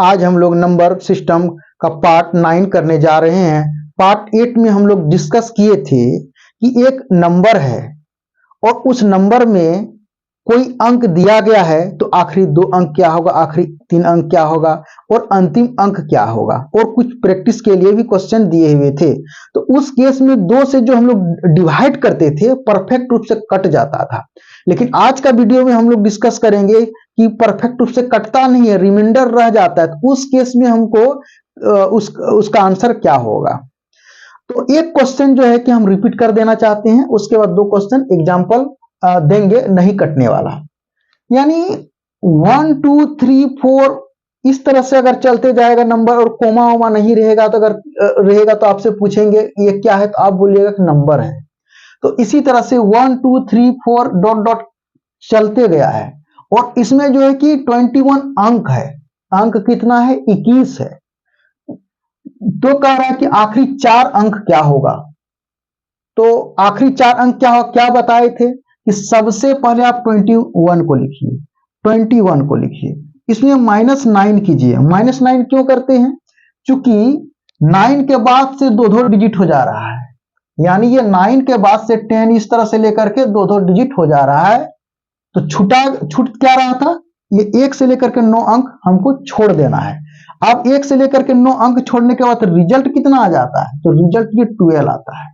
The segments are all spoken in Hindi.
आज हम लोग नंबर सिस्टम का पार्ट 9 करने जा रहे हैं। पार्ट 8 में हम लोग डिस्कस किए थे कि एक नंबर है और उस नंबर में कोई अंक दिया गया है तो आखिरी 2 अंक क्या होगा, आखिरी 3 अंक क्या होगा और अंतिम अंक क्या होगा, और कुछ प्रैक्टिस के लिए भी क्वेश्चन दिए हुए थे। तो उस केस में 2 से जो हम लोग डिवाइड करते थे परफेक्ट रूप से कट जाता था, लेकिन आज का वीडियो में हम लोग डिस्कस करेंगे कि परफेक्ट रूप से कटता नहीं है, रिमाइंडर रह जाता है। तो उस केस में हमको उसका आंसर क्या होगा। तो एक क्वेश्चन जो है कि हम रिपीट कर देना चाहते हैं, उसके बाद 2 क्वेश्चन एग्जाम्पल देंगे नहीं कटने वाला, यानी 1 2 3 4 इस तरह से अगर चलते जाएगा नंबर और कोमा वोमा नहीं रहेगा, तो अगर रहेगा तो आपसे पूछेंगे ये क्या है, तो आप बोलिएगा कि नंबर है। तो इसी तरह से 1 2 3 4 डॉट डॉट चलते गया है और इसमें जो है कि 21 अंक है। अंक कितना है? 21 है। तो कह रहा है कि आखिरी 4 अंक क्या होगा। तो आखिरी 4 अंक क्या हो, क्या बताए थे कि सबसे पहले आप 21 को लिखिए, 21 को लिखिए, इसमें -9 कीजिए। -9 क्यों करते हैं? क्योंकि 9 के बाद से 2 डिजिट हो जा रहा है, यानी ये 9 के बाद से 10 इस तरह से लेकर के 2 डिजिट हो जा रहा है। तो छूट क्या रहा था? ये 1 से लेकर के 9 अंक हमको छोड़ देना है। अब 1 से लेकर के 9 अंक छोड़ने के बाद रिजल्ट कितना आ जाता है? तो रिजल्ट ये 12 आता है।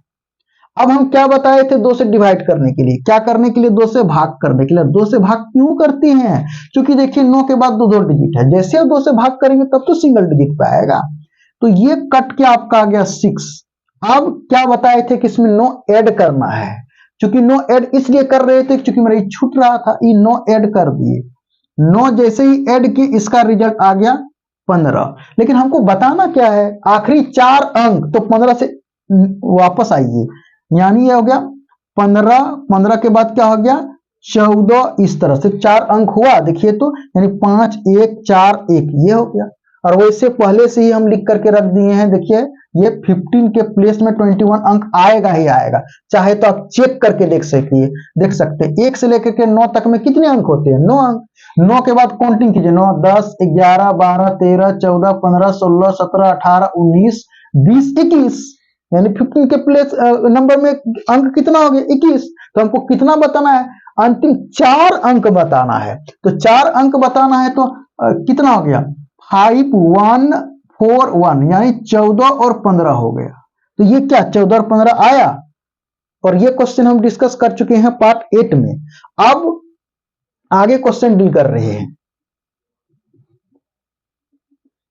अब हम क्या बताए थे 2 से डिवाइड करने के लिए, क्या करने के लिए? 2 से भाग करने के लिए। 2 से भाग क्यों करते हैं? क्योंकि देखिए 9 के बाद 2 डिजिट है, जैसे आप 2 से भाग करेंगे तब तो सिंगल डिजिट पे आएगा। तो ये कट के आपका आ गया 6। अब क्या बताए थे कि इसमें 9 ऐड करना है, क्योंकि 9 ऐड इसलिए कर रहे थे क्योंकि मेरा ये छूट रहा था, ये 9 ऐड कर दिए। 9 जैसे ही ऐड किए इसका रिजल्ट आ गया 15। लेकिन हमको बताना क्या है? आखिरी 4 अंक। तो 15 से वापस आइए, यानी ये हो गया 15। 15 के बाद क्या हो गया? 14। इस तरह से 4 अंक हुआ, देखिए तो, यानी 5 1 4 1 ये हो गया। और वैसे पहले से ही हम लिख करके रख दिए हैं, देखिए ये 15 के प्लेस में 21 अंक आएगा ही आएगा। चाहे तो आप चेक करके देख सकते हैं 1 से लेकर के 9 तक में कितने अंक होते हैं? 9 अंक। 9 के बाद काउंटिंग कीजिए, 9 10 11 12 13 14 15 16 17 18 19 20 21, यानी 15 के प्लेस नंबर में अंक कितना हो गया? 21। तो हमको कितना बताना है? अंतिम 4 अंक बताना है। तो 4 अंक बताना है तो कितना हो गया? 5 1 4 1, यानी 14 और 15 हो गया। तो ये क्या 14 और 15 आया, और ये क्वेश्चन हम डिस्कस कर चुके हैं पार्ट 8 में। अब आगे क्वेश्चन डील कर रहे हैं।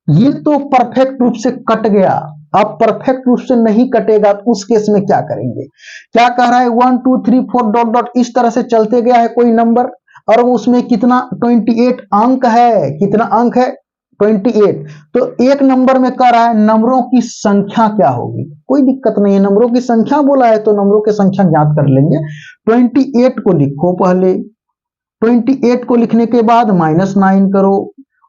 ये तो परफेक्ट रूप से कट गया। अब परफेक्ट रूप से नहीं कटेगा तो उस केस में क्या करेंगे? क्या कह रहा है? 1 2 3 4 डॉट डॉट इस तरह से चलते गया है कोई नंबर, और उसमें कितना 28 अंक है। कितना अंक है? 28। तो एक नंबर में कह रहा है नंबरों की संख्या क्या होगी। कोई दिक्कत नहीं है, नंबरों की संख्या बोला है तो नंबरों की संख्या ज्ञात कर लेंगे। 28 को लिखो पहले, 28 को लिखने के बाद -9 करो।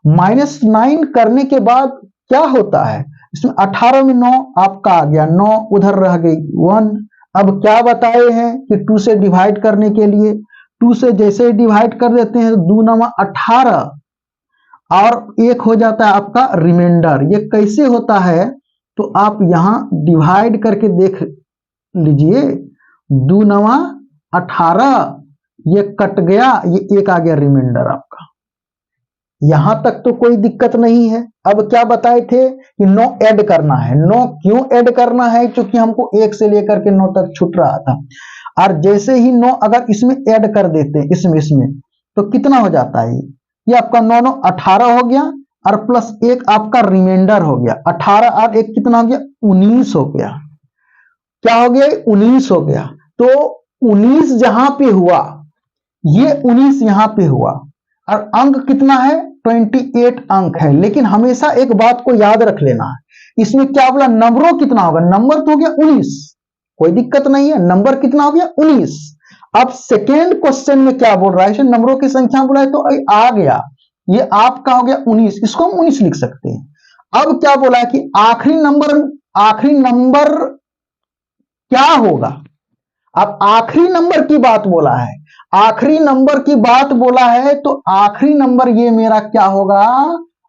-9 करने के बाद क्या होता है? इसमें 18 में 9 आपका आ गया, 9 उधर रह गई 1। अब क्या बताए हैं कि 2 से डिवाइड करने के लिए, 2 से जैसे डिवाइड कर देते हैं तो 2 9 18 और 1 हो जाता है आपका रिमाइंडर। ये कैसे होता है? तो आप यहां डिवाइड करके देख लीजिए, 2 9 18, ये कट गया, ये 1 आ गया रिमाइंडर आपका। यहां तक तो कोई दिक्कत नहीं है। अब क्या बताए थे कि 9 ऐड करना है। 9 क्यों ऐड करना है? क्योंकि हमको 1 से लेकर के 9 तक छूट रहा था, और जैसे ही 9 अगर इसमें ऐड कर देते हैं, इसमें तो कितना हो जाता है? ये आपका 9 9 18 हो गया, और प्लस 1 आपका रिमाइंडर हो गया। 18 और 1 कितना हो गया? 19 हो गया। क्या हो गया? 19 हो गया। तो 19 जहां पे हुआ, ये 19 यहां पे हुआ, और अंक कितना है? 28 अंक है। लेकिन हमेशा एक बात को याद रख लेना है, इसमें क्या बोला? नंबरों कितना होगा? नंबर तो हो गया 19, कोई दिक्कत नहीं है। नंबर कितना हो गया? 19। अब सेकेंड क्वेश्चन में क्या बोल रहा है? नंबरों की संख्या बोला है तो आ गया, ये आपका हो गया 19, इसको हम 19 लिख सकते हैं। अब क्या बोला है कि आखिरी नंबर क्या होगा? अब आखिरी नंबर की बात बोला है, आखिरी नंबर की बात बोला है तो आखिरी नंबर ये मेरा क्या होगा?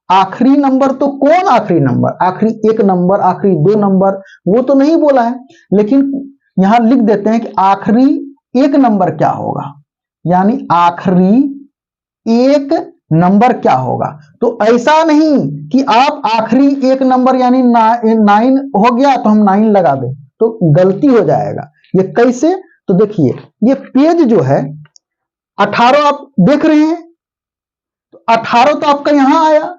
आखिरी नंबर तो कौन आखिरी नंबर, आखिरी एक नंबर, आखिरी दो नंबर, वो तो नहीं बोला है, लेकिन यहां लिख देते हैं कि आखिरी एक नंबर क्या होगा, यानी आखिरी एक नंबर क्या होगा। तो ऐसा नहीं कि आप आखिरी एक नंबर यानी 9 हो गया तो हम 9 लगा दें, तो गलती हो जाएगा। ये कैसे, तो देखिए ये पेज जो है 18 आप देख रहे हैं, तो 18 तो आपका यहां आया,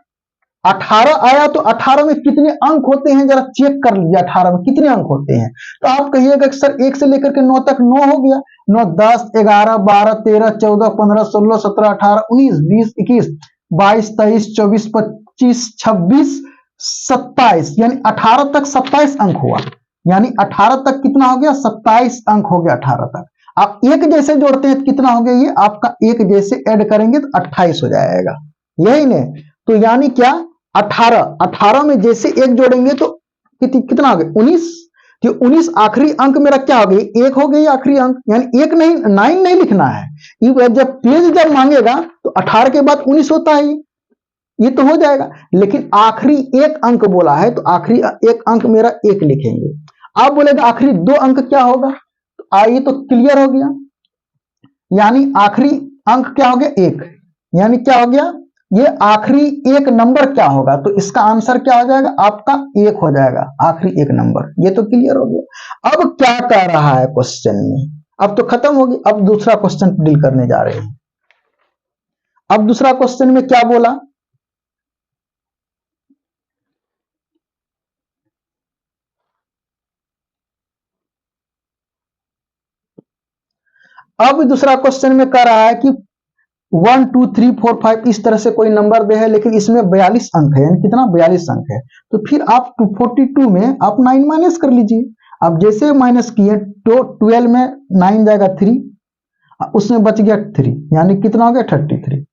18 आया तो 18 में कितने अंक होते हैं जरा चेक कर लीजिए, 18 में कितने अंक होते हैं। तो आप कहिएगा कि सर 1 से लेकर के 9 तक 9 हो गया, 9 10 11 12 13 14 15 16 17 18 19 20 21 22 23 24 25 26 27, यानी 18 तक 27 अंक हुआ, यानी 18 तक कितना हो गया, 27 अंक हो गया 18 तक। आप एक जैसे जोड़ते हैं तो कितना हो गया, ये आपका एक जैसे ऐड करेंगे तो 28 हो जाएगा, यही नहीं। तो यानी क्या, 18 में जैसे एक जोड़ेंगे तो कितना हो गया, 19। तो 19 आखिरी अंक मेरा क्या हो गया, एक हो गया आखिरी अंक, यानी एक नहीं 9 नहीं लिखना है, जब पेज जब मांगेगा तो 18 के बाद 19 होता है, ये तो हो जाएगा। लेकिन आखिरी एक अंक बोला है तो आखिरी एक अंक मेरा एक लिखेंगे। आप बोलेगा आखिरी दो अंक क्या होगा, तो आइए तो क्लियर हो गया, यानी आखिरी अंक क्या हो गया, एक, यानी क्या हो गया, ये आखिरी एक नंबर क्या होगा, तो इसका आंसर क्या हो जाएगा, आपका एक हो जाएगा, आखिरी एक नंबर। ये तो क्लियर हो गया। अब क्या कह रहा है क्वेश्चन में, अब तो खत्म होगी, अब दूसरा क्वेश्चन डील करने जा रहे हैं। अब दूसरा क्वेश्चन में क्या बोला, अब दूसरा क्वेश्चन में कह रहा है कि 1 2 3 4 5 इस तरह से कोई नंबर दे है, लेकिन इसमें 42 अंक है, यानी कितना 42 अंक है। तो फिर आप 242 में आप 9 माइनस कर लीजिए। अब जैसे माइनस किए तो 12 में 9 जाएगा 3, उसमें बच गया 3, यानी कितना हो गया 33।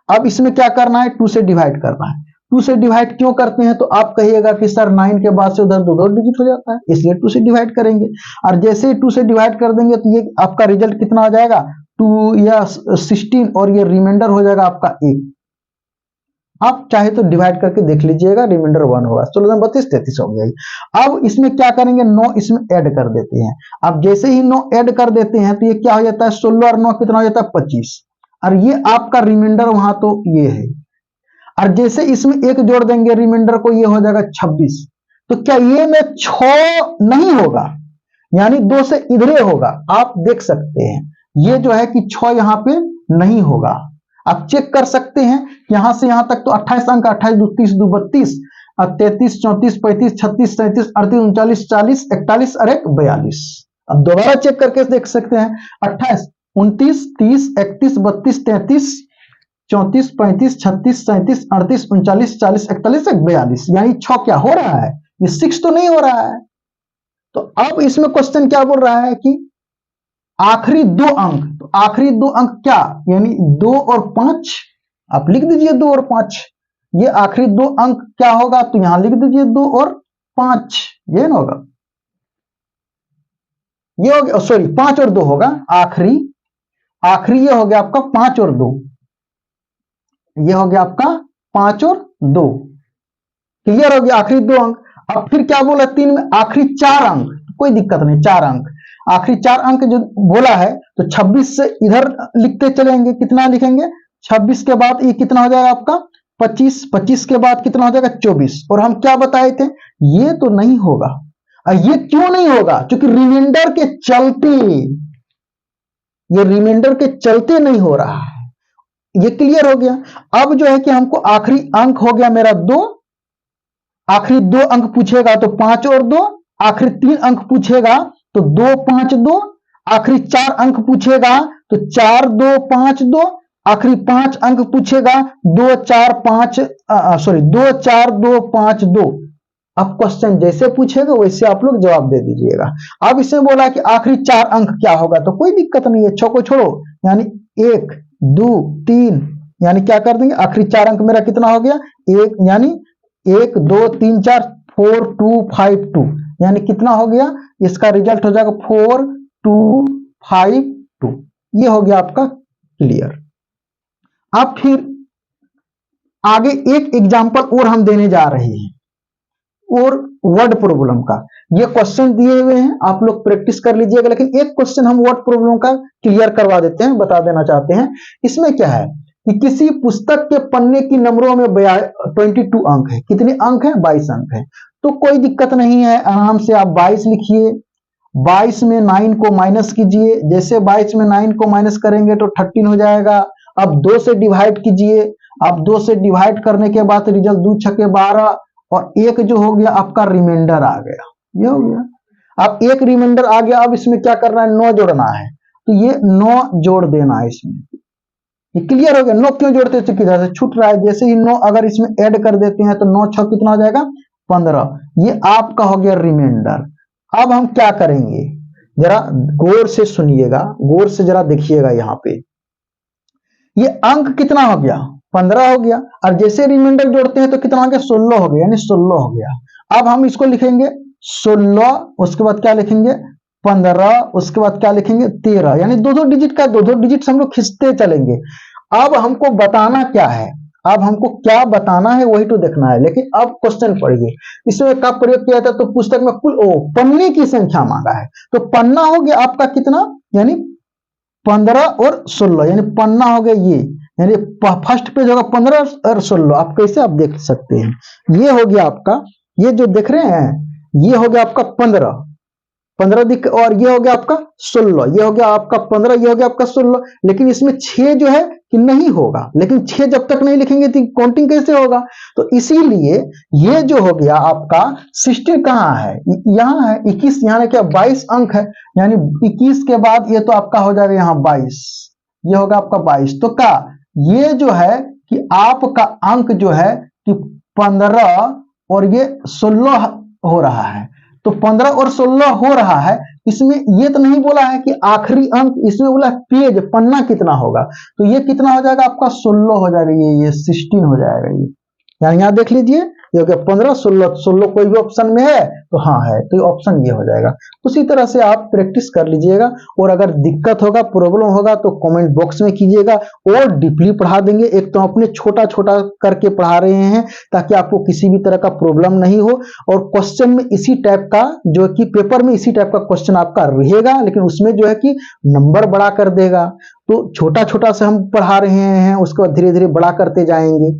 अब इसमें क्या करना है, 2 से डिवाइड करना है। 2 से डिवाइड क्यों करते हैं, तो आप कहिएगा कि सर 9 के बाद से उधर दो डिजिट हो जाता है, इसलिए 2 से डिवाइड करेंगे। और जैसे ही 2 से डिवाइड कर देंगे तो ये आपका रिजल्ट कितना हो जाएगा, 2 या 16, और ये रिमाइंडर हो जाएगा आपका 1। आप चाहे तो डिवाइड करके देख लीजिएगा, रिमाइंडर 1 होगा, 16 32 33 हो गया। अब इसमें क्या करेंगे, 9 इसमें ऐड कर देते हैं। अब जैसे ही 9 ऐड कर देते हैं तो ये क्या हो जाता है, 16 और 9 कितना हो जाता है 25, और ये आपका रिमाइंडर वहां तो ये है। और जैसे इसमें एक जोड़ देंगे रिमाइंडर को, ये हो जाएगा 26। तो क्या ये में 6 नहीं होगा, यानी 2 से इधरे होगा, आप देख सकते हैं ये जो है कि 6 यहां पे नहीं होगा। आप चेक कर सकते हैं, यहां से यहां तक तो 28 अंक, 28 2 30 2 32, 33 34 35 36 37 38 39 40 41 और 1 42। अब दोबारा चेक करके देख सकते हैं, 28 29 30 31 32 33 34 35 36 37 38 39 40 41 42, यानी 6 क्या हो रहा है, ये 6 तो नहीं हो रहा है। तो अब इसमें क्वेश्चन क्या बोल रहा है कि आखिरी दो अंक, तो आखिरी दो अंक क्या, यानी 2 और 5, आप लिख दीजिए 2 और 5, ये आखिरी दो अंक क्या होगा, तो यहां लिख दीजिए 2 और 5, ये ना होगा, ये हो गया, सॉरी 5 और 2 होगा, आखिरी आखिरी ये हो गया आपका 5 और 2, ये हो गया आपका 5 और 2, क्लियर हो गया, आखिरी दो अंक। अब फिर क्या बोला, 3 में आखिरी 4 अंक, कोई दिक्कत नहीं, 4 अंक, आखिरी 4 अंक जो बोला है, तो 26 से इधर लिखते चलेंगे, कितना लिखेंगे 26 के बाद ये कितना हो जाएगा आपका 25, 25 के बाद कितना हो जाएगा 24। और हम क्या बताए थे, ये तो नहीं होगा। ये क्यों नहीं होगा, क्योंकि रिमाइंडर के चलते, ये रिमाइंडर के चलते नहीं हो रहा है, ये क्लियर हो गया। अब जो है कि हमको आखिरी अंक हो गया मेरा 2, आखिरी 2 अंक पूछेगा तो 5 और 2, आखिरी 3 अंक पूछेगा तो 2 5 2, आखिरी 4 अंक पूछेगा तो 4 2 5 2, आखिरी 5 अंक पूछेगा 2 4 5 सॉरी 2 4 2 5 2। अब क्वेश्चन जैसे पूछेगा वैसे आप लोग जवाब दे दीजिएगा। अब इसमें बोला कि आखिरी 4 अंक क्या होगा, तो कोई दिक्कत नहीं है, 6 को छोड़ो, यानी 1 2 3, यानी क्या कर देंगे, आखिरी 4 अंक मेरा कितना हो गया 1, यानी 1 2 3 4 4 2 5 2, यानी कितना हो गया, इसका रिजल्ट हो जाएगा 4 2 5 2, ये हो गया आपका क्लियर। अब फिर आगे एक एग्जाम्पल और हम देने जा रहे हैं और वर्ड प्रॉब्लम का। ये क्वेश्चन दिए हुए हैं, आप लोग प्रैक्टिस कर लीजिएगा, लेकिन एक क्वेश्चन हम वर्ड प्रॉब्लम का क्लियर करवा देते हैं, बता देना चाहते हैं। इसमें क्या है कि किसी पुस्तक के पन्ने की नंबरों में 22 अंक है। कितने अंक है? 22 अंक है। तो कोई दिक्कत नहीं है, आराम से आप 22 लिखिए। 22 में 9 को माइनस कीजिए। जैसे 22 में 9 को माइनस करेंगे तो 13 हो जाएगा। अब 2 से डिवाइड कीजिए। अब 2 से डिवाइड करने के बाद रिजल्ट 2 छके 12 और एक जो हो गया आपका रिमाइंडर आ गया। ये हो गया। अब एक रिमाइंडर आ गया। अब इसमें क्या करना है? 9 जोड़ना है। तो ये 9 जोड़ देना है इसमें। ये क्लियर हो गया। 9 क्यों जोड़ते हैं? किधर से छूट रहा है। जैसे ही 9 अगर इसमें ऐड कर देते हैं तो 9 6 कितना हो जाएगा? 15। ये आपका हो गया रिमाइंडर। अब हम क्या करेंगे, जरा गौर से सुनिएगा, गौर से जरा देखिएगा। यहाँ पे ये अंक कितना हो गया? 15 हो गया। और जैसे रिमाइंडर जोड़ते हैं तो कितना हो गया? 16 हो गया, यानी 16 हो गया। अब हम इसको लिखेंगे 16, उसके बाद क्या लिखेंगे? 15, उसके बाद क्या लिखेंगे? 13, यानी दो डिजिट का दो डिजिट हम लोग खींचते चलेंगे। अब हमको बताना क्या है? अब हमको क्या बताना है वही तो देखना है। लेकिन अब क्वेश्चन पढ़िए, इसमें कब प्रयोग किया था? तो पुस्तक में कुल पन्ने की संख्या मांगा है। तो पन्ना हो गया आपका कितना? यानी 15 और 16, यानी पन्ना हो गया ये, यानी फर्स्ट पेज होगा 15 और 16। आप कैसे आप देख सकते हैं, ये हो गया आपका, ये जो देख रहे हैं ये हो गया आपका 15 दिख, और ये हो गया आपका 16, ये हो गया आपका 15, ये हो गया आपका 16। लेकिन इसमें 6 जो है कि नहीं होगा। लेकिन 6 जब तक नहीं लिखेंगे तो काउंटिंग कैसे होगा? तो इसीलिए ये जो हो गया आपका 16 कहाँ है? यहाँ है 21। यहाँ क्या 22 अंक है, यानी 21 के बाद ये तो आपका हो जाएगा यहाँ 22, ये होगा आपका 22। तो क्या ये जो है कि आपका अंक जो है कि 15 और ये 16 हो रहा है। तो 15 और 16 हो रहा है। इसमें ये तो नहीं बोला है कि आखिरी अंक, इसमें बोला पेज पन्ना कितना होगा। तो ये कितना हो जाएगा आपका? 16 हो जाएगा। ये 16 हो जाएगा। ये यानी यहाँ देख लीजिए, ये हो गया 15 16 16 कोई भी ऑप्शन में है तो हाँ है, तो ऑप्शन ये हो जाएगा। उसी तरह से आप प्रैक्टिस कर लीजिएगा, और अगर दिक्कत होगा, प्रॉब्लम होगा तो कमेंट बॉक्स में कीजिएगा, और डीपली पढ़ा देंगे। एक तो अपने छोटा छोटा करके पढ़ा रहे हैं ताकि आपको किसी भी तरह का प्रॉब्लम नहीं हो। और क्वेश्चन में इसी टाइप का, जो कि पेपर में इसी टाइप का क्वेश्चन आपका रहेगा, लेकिन उसमें जो है कि नंबर बड़ा कर देगा। तो छोटा छोटा से हम पढ़ा रहे हैं, उसके बाद धीरे धीरे बड़ा करते जाएंगे।